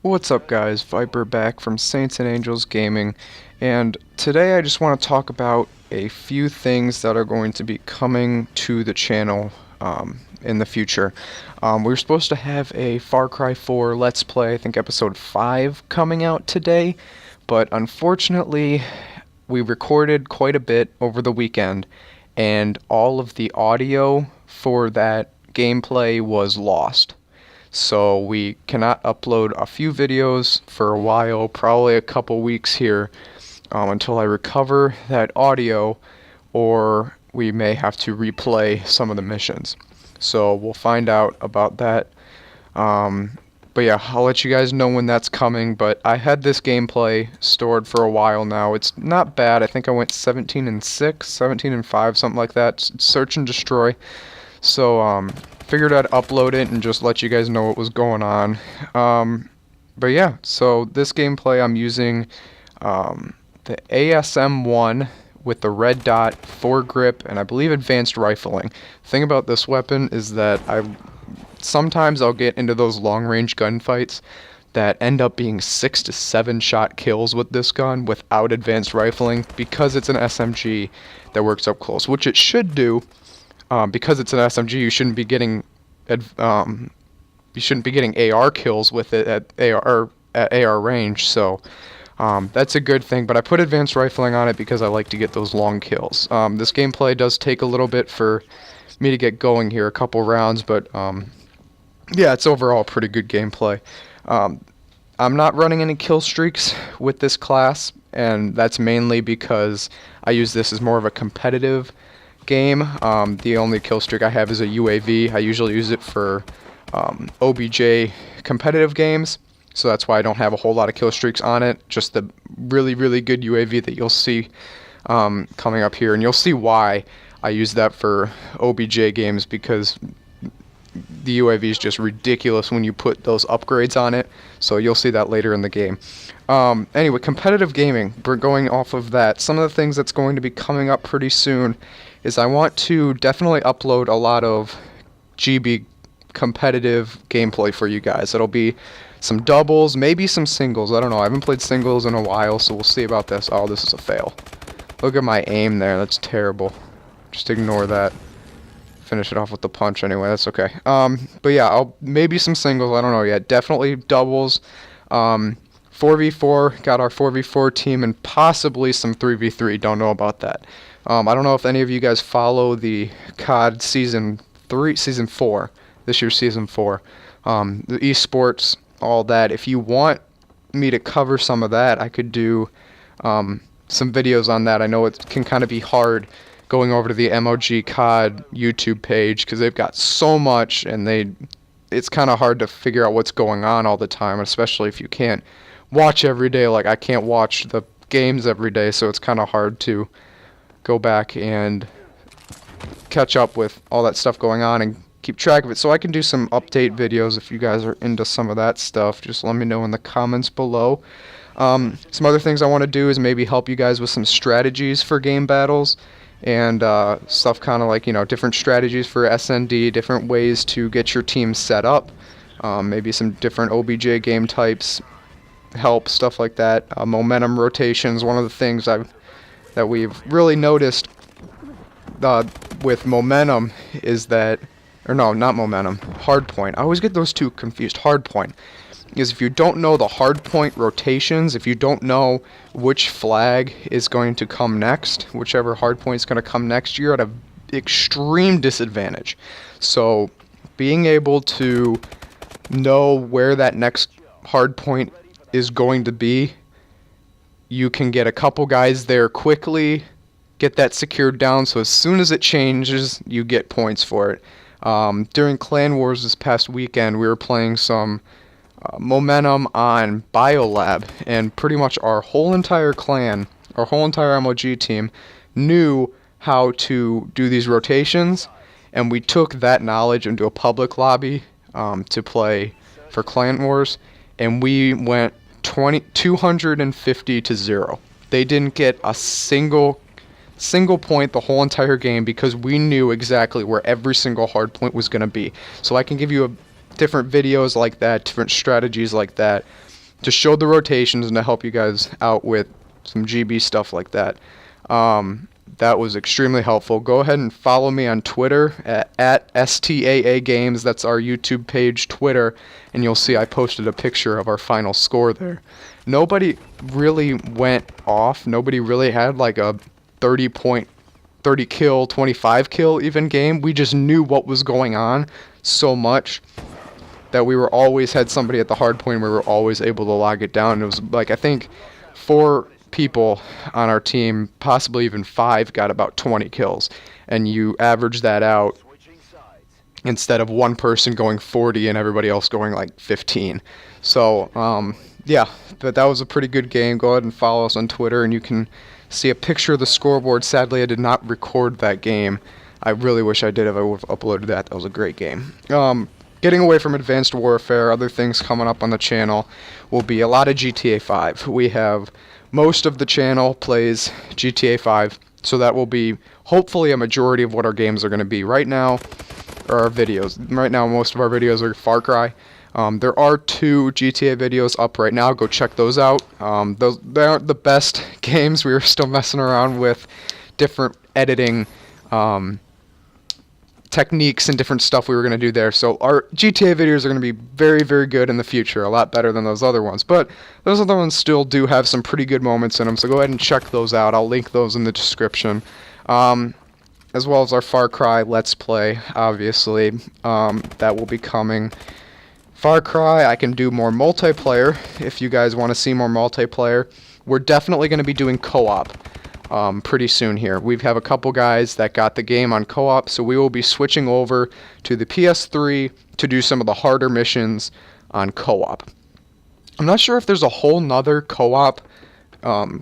What's up guys, Viper back from Saints and Angels Gaming, and today I just want to talk about a few things that are going to be coming to the channel in the future. We were supposed to have a Far Cry 4 Let's Play, I think episode 5, coming out today, but unfortunately we recorded quite a bit over the weekend, and all of the audio for that gameplay was lost. So we cannot upload a few videos for a while, probably a couple weeks here, until I recover that audio, or we may have to replay some of the missions. So we'll find out about that. But yeah, I'll let you guys know when that's coming, but I had this gameplay stored for a while now. It's not bad. I think I went 17 and 6, 17 and 5, something like that. Search and destroy. So, figured I'd upload it and just let you guys know what was going on. But yeah, so this gameplay I'm using the ASM-1 with the red dot, foregrip, and I believe advanced rifling. The thing about this weapon is that sometimes I'll get into those long-range gunfights that end up being 6 to 7 shot kills with this gun without advanced rifling, because it's an SMG that works up close, which it should do. Because it's an SMG, you shouldn't be getting AR kills with it at AR range. So that's a good thing. But I put advanced rifling on it because I like to get those long kills. This gameplay does take a little bit for me to get going here, a couple rounds, but yeah, it's overall pretty good gameplay. I'm not running any kill streaks with this class, and that's mainly because I use this as more of a competitive game. The only kill streak I have is a UAV. I usually use it for OBJ competitive games, so that's why I don't have a whole lot of kill streaks on it. Just the really, really good UAV that you'll see coming up here, and you'll see why I use that for OBJ games, because the UAV is just ridiculous when you put those upgrades on it, so you'll see that later in the game. Anyway, competitive gaming, we're going off of that. Some of the things that's going to be coming up pretty soon is I want to definitely upload a lot of GB competitive gameplay for you guys. It'll be some doubles, maybe some singles. I don't know. I haven't played singles in a while, so we'll see about this. Oh, this is a fail. Look at my aim there. That's terrible. Just ignore that. Finish it off with the punch anyway. That's okay. But yeah, maybe some singles. I don't know yet. Definitely doubles. 4v4. Got our 4v4 team, and possibly some 3v3. Don't know about that. I don't know if any of you guys follow the COD Season 4, this year's Season 4, the esports, all that. If you want me to cover some of that, I could do some videos on that. I know it can kind of be hard going over to the MOG COD YouTube page, because they've got so much, and it's kind of hard to figure out what's going on all the time, especially if you can't watch every day. Like, I can't watch the games every day, so it's kind of hard to go back and catch up with all that stuff going on and keep track of it. So I can do some update videos if you guys are into some of that stuff. Just let me know in the comments below. Some other things I want to do is maybe help you guys with some strategies for game battles, and stuff kind of like, different strategies for SND, different ways to get your team set up, maybe some different OBJ game types, help, stuff like that. Momentum rotations, one of the things that we've really noticed with momentum is that, or no, not momentum, hardpoint. I always get those two confused. Hardpoint is if you don't know the hardpoint rotations, if you don't know which flag is going to come next, whichever hardpoint is going to come next, you're at an extreme disadvantage. So being able to know where that next hardpoint is going to be, you can get a couple guys there quickly, get that secured down, so as soon as it changes, you get points for it. During Clan Wars this past weekend, we were playing some momentum on Biolab, and pretty much our whole entire clan, our whole entire MOG team, knew how to do these rotations, and we took that knowledge into a public lobby to play for Clan Wars, and we went 250 to 0. They didn't get a single point the whole entire game, because we knew exactly where every single hard point was going to be. So I can give you different videos like that, different strategies like that, to show the rotations and to help you guys out with some GB stuff like that. That was extremely helpful. Go ahead and follow me on Twitter at STAA Games. That's our YouTube page, Twitter, and you'll see I posted a picture of our final score there. Nobody really went off. Nobody really had like a 30 kill, 25 kill even game. We just knew what was going on so much that we were always had somebody at the hard point. We were always able to log it down. It was like, I think 4 people on our team, possibly even 5, got about 20 kills, and you average that out instead of one person going 40 and everybody else going like 15. So yeah, but that was a pretty good game. Go ahead and follow us on Twitter, and you can see a picture of the scoreboard. Sadly, I did not record that game. I really wish I did. If I would have uploaded that, that was a great game. Getting away from Advanced Warfare, other things coming up on the channel will be a lot of GTA 5. We have most of the channel plays GTA 5, so that will be hopefully a majority of what our games are going to be. Right now, or our videos. Right now, most of our videos are Far Cry. There are 2 GTA videos up right now. Go check those out. They aren't the best games. We are still messing around with different editing techniques and different stuff we were going to do there. So our GTA videos are going to be very, very good in the future, a lot better than those other ones. But those other ones still do have some pretty good moments in them, so go ahead and check those out. I'll link those in the description. As well as our Far Cry Let's Play, obviously. That will be coming. Far Cry, I can do more multiplayer if you guys want to see more multiplayer. We're definitely going to be doing co-op pretty soon here. We have a couple guys that got the game on co-op, so we will be switching over to the PS3 to do some of the harder missions on co-op. I'm not sure if there's a whole nother co-op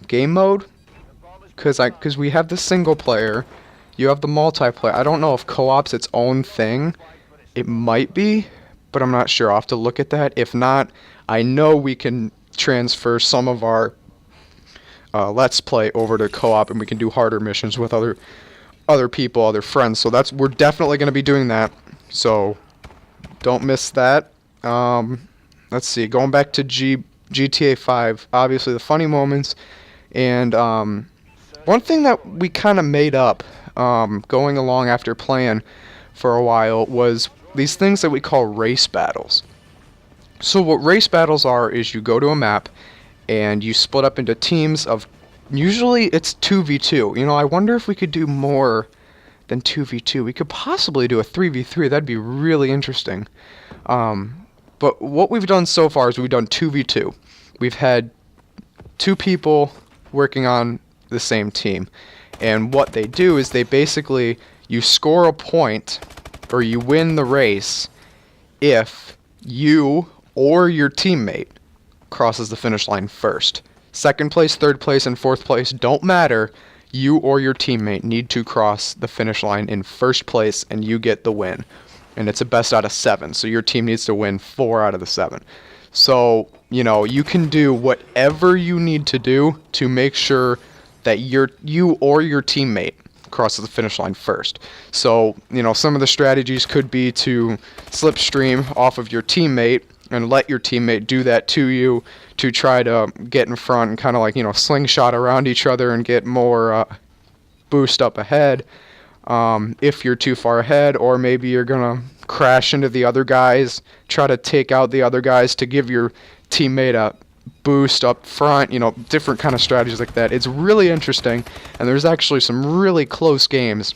game mode, because we have the single player, you have the multiplayer. I don't know if co-op's its own thing. It might be, but I'm not sure. I'll have to look at that. If not, I know we can transfer some of our Let's Play over to co-op, and we can do harder missions with other people, other friends. So we're definitely going to be doing that. So don't miss that. Let's see. Going back to GTA 5, obviously the funny moments, and one thing that we kind of made up going along after playing for a while was these things that we call race battles. So what race battles are is you go to a map and you split up into teams of, usually it's 2v2. You know, I wonder if we could do more than 2v2. We could possibly do a 3v3. That'd be really interesting. But what we've done so far is we've done 2v2. We've had 2 people working on the same team. And what they do is they basically, you score a point or you win the race if you or your teammate crosses the finish line first. Second place, third place, and fourth place don't matter. You or your teammate need to cross the finish line in first place, and you get the win. And it's a best out of 7, so your team needs to win 4 out of the 7. So, you know, you can do whatever you need to do to make sure that you or your teammate crosses the finish line first. So, you know, some of the strategies could be to slipstream off of your teammate and let your teammate do that to you to try to get in front and kind of like, you know, slingshot around each other and get more boost up ahead if you're too far ahead, or maybe you're going to crash into the other guys, try to take out the other guys to give your teammate a boost up front, you know, different kind of strategies like that. It's really interesting, and there's actually some really close games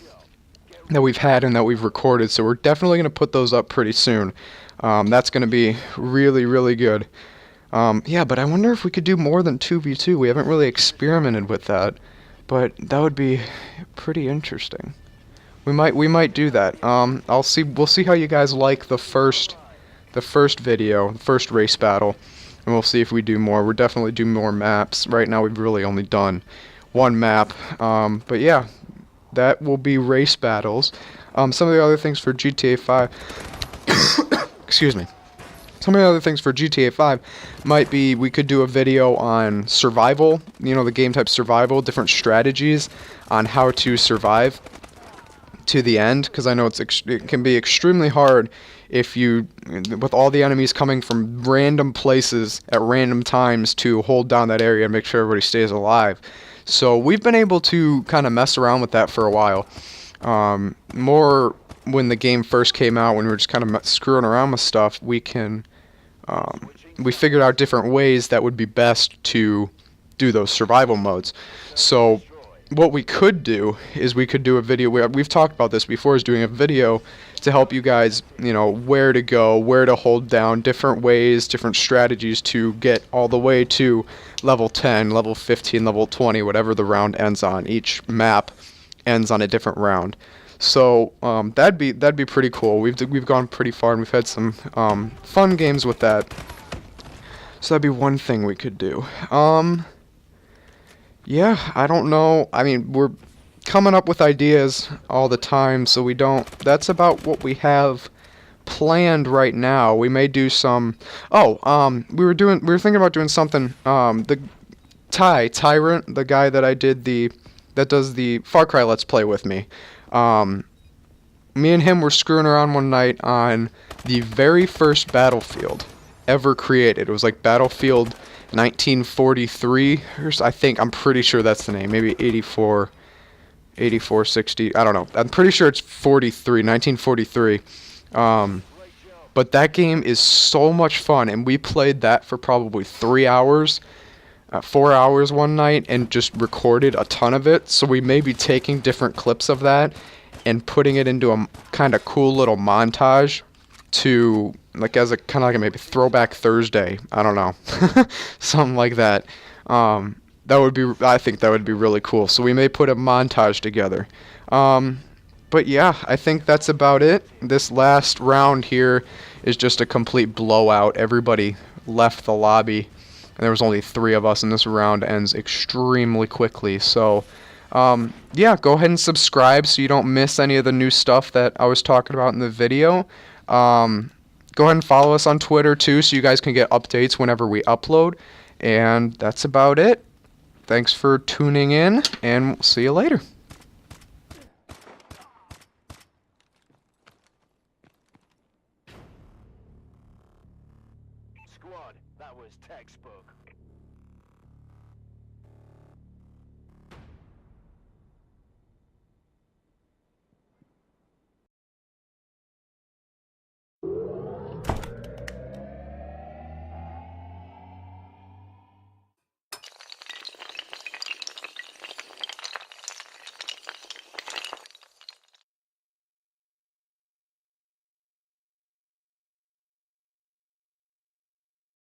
that we've had and that we've recorded, so we're definitely going to put those up pretty soon. That's going to be really, really good. Yeah, but I wonder if we could do more than 2v2. We haven't really experimented with that, but that would be pretty interesting. We might do that. We'll see how you guys like the first video, the first race battle, and we'll see if we do more. We'll definitely do more maps. Right now we've really only done one map, but yeah, that will be race battles. Some of the other things for GTA 5, excuse me. Some of the other things for GTA 5 might be we could do a video on survival, you know, the game type survival, different strategies on how to survive to the end, because I know it can be extremely hard if you, with all the enemies coming from random places at random times, to hold down that area and make sure everybody stays alive. So we've been able to kind of mess around with that for a while. More when the game first came out, when we were just kind of screwing around with stuff, we figured out different ways that would be best to do those survival modes. So what we could do is we could do a video. We've talked about this before, is doing a video to help you guys, where to go, where to hold down, different ways, different strategies to get all the way to level 10, level 15, level 20, whatever the round ends on. Each map ends on a different round. So that'd be pretty cool. We've gone pretty far, and we've had some fun games with that. So that'd be one thing we could do. Yeah, I don't know. I mean, we're coming up with ideas all the time, so that's about what we have planned right now. We may do some. We were thinking about doing something. The Tyrant, the guy that does the Far Cry Let's Play with me. Me and him were screwing around one night on the very first Battlefield ever created. It was like Battlefield 1943, I'm pretty sure that's the name. Maybe 84, 60. I don't know. I'm pretty sure it's 1943. But that game is so much fun, and we played that for probably 3 hours, 4 hours one night, and just recorded a ton of it. So we may be taking different clips of that and putting it into a kind of cool little montage to, like, as a kind of like a maybe throwback Thursday. I don't know. Something like that. I think that would be really cool. So we may put a montage together. But yeah, I think that's about it. This last round here is just a complete blowout. Everybody left the lobby, and there was only 3 of us, and this round ends extremely quickly. So yeah, go ahead and subscribe so you don't miss any of the new stuff that I was talking about in the video. Go ahead and follow us on Twitter too, so you guys can get updates whenever we upload. And that's about it. Thanks for tuning in, and we'll see you later. Squad, that was textbook.